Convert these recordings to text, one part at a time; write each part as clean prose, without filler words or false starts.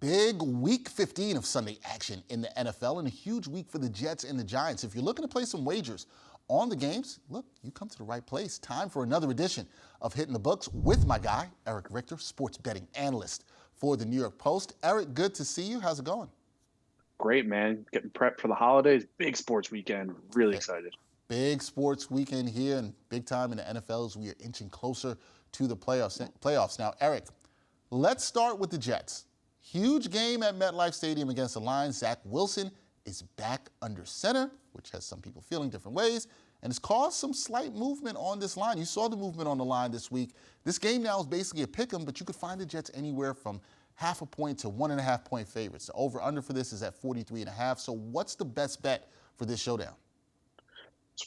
Big week 15 of Sunday action in the NFL and a huge week for the Jets and the Giants. If you're looking to play some wagers on the games, look, you come to the right place. Time for another edition of Hitting the Books with my guy, Erich Richter, sports betting analyst for the New York Post. Erich, good to see you. How's it going? Great, man. Getting prepped for the holidays. Big sports weekend. Really excited. Big sports weekend here and big time in the NFL as we are inching closer to the playoffs. Now, Erich, let's start with the Jets. Huge game at MetLife Stadium against the Lions. Zach Wilson is back under center, which has some people feeling different ways, and has caused some slight movement on this line. You saw the movement on the line this week. This game now is basically a pick'em, but you could find the Jets anywhere from half a point to 1.5 point favorites. The over-under for this is at 43.5. So what's the best bet for this showdown?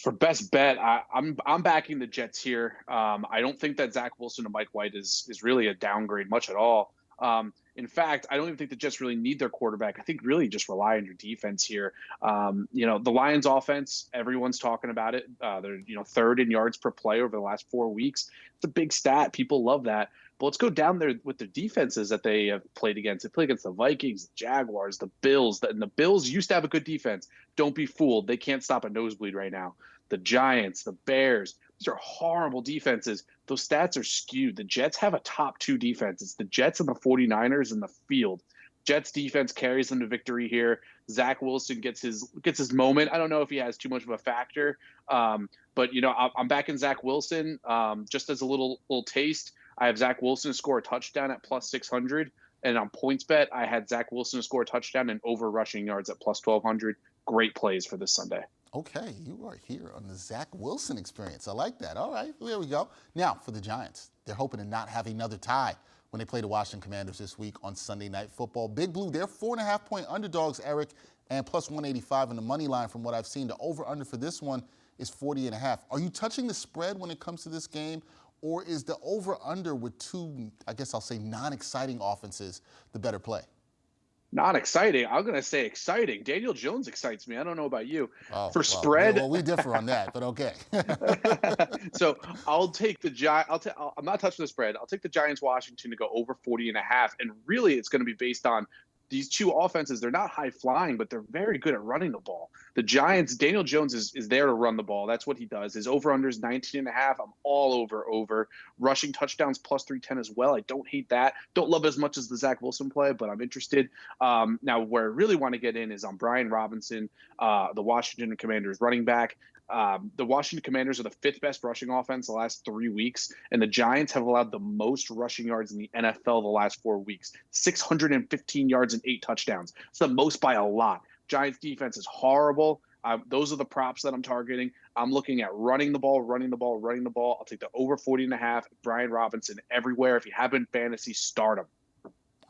For best bet, I'm backing the Jets here. I don't think that Zach Wilson and Mike White is really a downgrade much at all. In fact, I don't even think the Jets really need their quarterback. I think really just rely on your defense here. The Lions offense, everyone's talking about it. They're third in yards per play over the last 4 weeks. It's a big stat. People love that. But let's go down there with the defenses that they have played against. They played against the Vikings, the Jaguars, the Bills. And the Bills used to have a good defense. Don't be fooled. They can't stop a nosebleed right now. The Giants, the Bears, these are horrible defenses. Those stats are skewed. The Jets have a top 2 defense. It's the Jets and the 49ers in the field. Jets defense carries them to victory here. Zach Wilson gets his moment. I don't know if he has too much of a factor, but I'm backing Zach Wilson just as a little taste. I have Zach Wilson to score a touchdown at plus 600, and on points bet, I had Zach Wilson to score a touchdown and over rushing yards at plus 1,200. Great plays for this Sunday. Okay, you are here on the Zach Wilson experience. I like that. All right, there we go. Now, for the Giants, they're hoping to not have another tie when they play the Washington Commanders this week on Sunday Night Football. Big Blue, they're 4.5 point underdogs, Erich, and plus 185 in the money line from what I've seen. The over-under for this one is 40.5. Are you touching the spread when it comes to this game, or is the over-under with two, I guess I'll say, non-exciting offenses the better play? Not exciting. I'm going to say exciting. Daniel Jones excites me. I don't know about you. Spread. Well, we differ on that, but okay. So I'll take the Giants. I'm not touching the spread. I'll take the Giants Washington to go over 40.5. And really, it's going to be based on these two offenses. They're not high flying, but they're very good at running the ball. The Giants, Daniel Jones is there to run the ball. That's what he does. His over-under is 19.5. I'm all over. Rushing touchdowns plus 310 as well. I don't hate that. Don't love it as much as the Zach Wilson play, but I'm interested. Now, where I really want to get in is on Brian Robinson, the Washington Commanders running back. The Washington Commanders are the 5th best rushing offense the last 3 weeks, and the Giants have allowed the most rushing yards in the NFL the last 4 weeks, 615 yards and 8 touchdowns. It's the most by a lot. Giants defense is horrible. Those are the props that I'm targeting. I'm looking at running the ball. I'll take the over 40.5. Brian Robinson everywhere. If you have in fantasy, start him.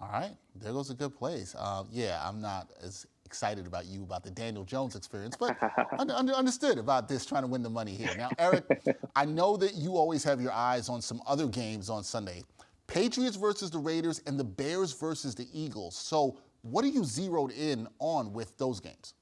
All right, there goes a good place. I'm not as excited about the Daniel Jones experience, but understood about this trying to win the money here. Now, Erich, I know that you always have your eyes on some other games on Sunday. Patriots versus the Raiders and the Bears versus the Eagles. So what are you zeroed in on with those games?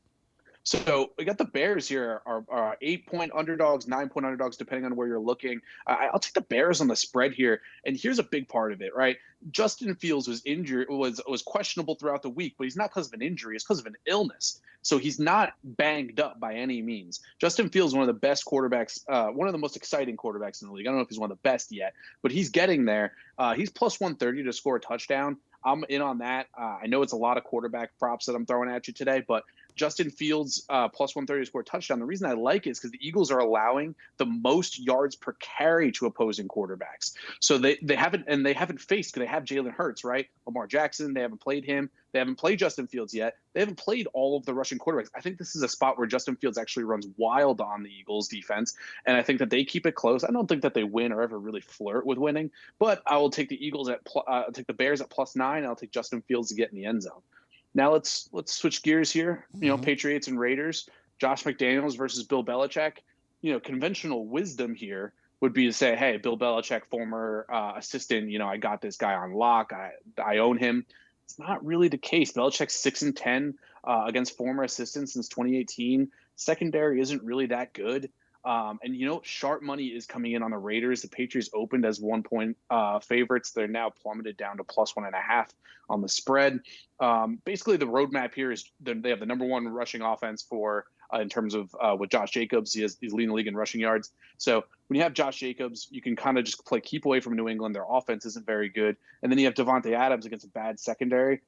So we got the Bears here are 8-point underdogs, 9-point underdogs, depending on where you're looking. I'll take the Bears on the spread here. And here's a big part of it, right? Justin Fields was injured, was questionable throughout the week, but he's not because of an injury. It's because of an illness. So he's not banged up by any means. Justin Fields is one of the best quarterbacks, one of the most exciting quarterbacks in the league. I don't know if he's one of the best yet, but he's getting there. He's plus 130 to score a touchdown. I'm in on that. I know it's a lot of quarterback props that I'm throwing at you today, but Justin Fields plus 130 to score a touchdown. The reason I like it is because the Eagles are allowing the most yards per carry to opposing quarterbacks. So they haven't faced, because they have Jalen Hurts, right? Lamar Jackson, they haven't played him. They haven't played Justin Fields yet. They haven't played all of the rushing quarterbacks. I think this is a spot where Justin Fields actually runs wild on the Eagles defense, and I think that they keep it close. I don't think that they win or ever really flirt with winning, but I will take the Eagles I'll take the Bears at plus 9. And I'll take Justin Fields to get in the end zone. Now let's switch gears here. Patriots and Raiders. Josh McDaniels versus Bill Belichick. Conventional wisdom here would be to say, hey, Bill Belichick, former assistant, I got this guy on lock. I own him. It's not really the case. Belichick's 6-10 against former assistants since 2018. Secondary isn't really that good. And sharp money is coming in on the Raiders. The Patriots opened as 1 point favorites. They're now plummeted down to +1.5 on the spread. Basically, the roadmap here is they have the number one rushing offense for in terms of with Josh Jacobs. He's leading the league in rushing yards. So when you have Josh Jacobs, you can kind of just keep away from New England. Their offense isn't very good. And then you have Devontae Adams against a bad secondary.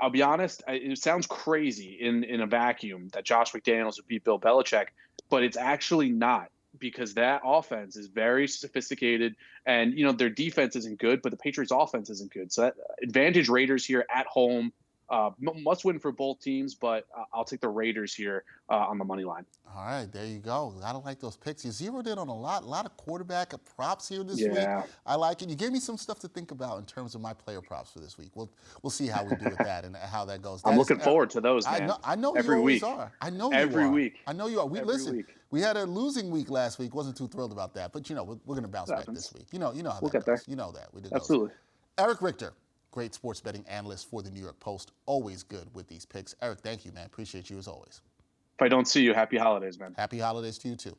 I'll be honest, it sounds crazy in a vacuum that Josh McDaniels would beat Bill Belichick, but it's actually not, because that offense is very sophisticated, and their defense isn't good, but the Patriots offense isn't good. So that advantage Raiders here at home. Must win for both teams, but I'll take the Raiders here on the money line. All right, there you go. I don't like those picks. You zeroed in on a lot of quarterback props here this week. Yeah. I like it. You gave me some stuff to think about in terms of my player props for this week. We'll see how we do with that and how that goes. I'm looking forward to those, man. I know every you always week. are. I know every you are. week. I know you are. Every week. We had a losing week last week. Wasn't too thrilled about that, but we're going to bounce back this week. You know how we'll that get there. goes. You know that. We did Absolutely. Those. Erich Richter, great sports betting analyst for the New York Post. Always good with these picks. Erich, thank you, man. Appreciate you as always. If I don't see you, happy holidays, man. Happy holidays to you too.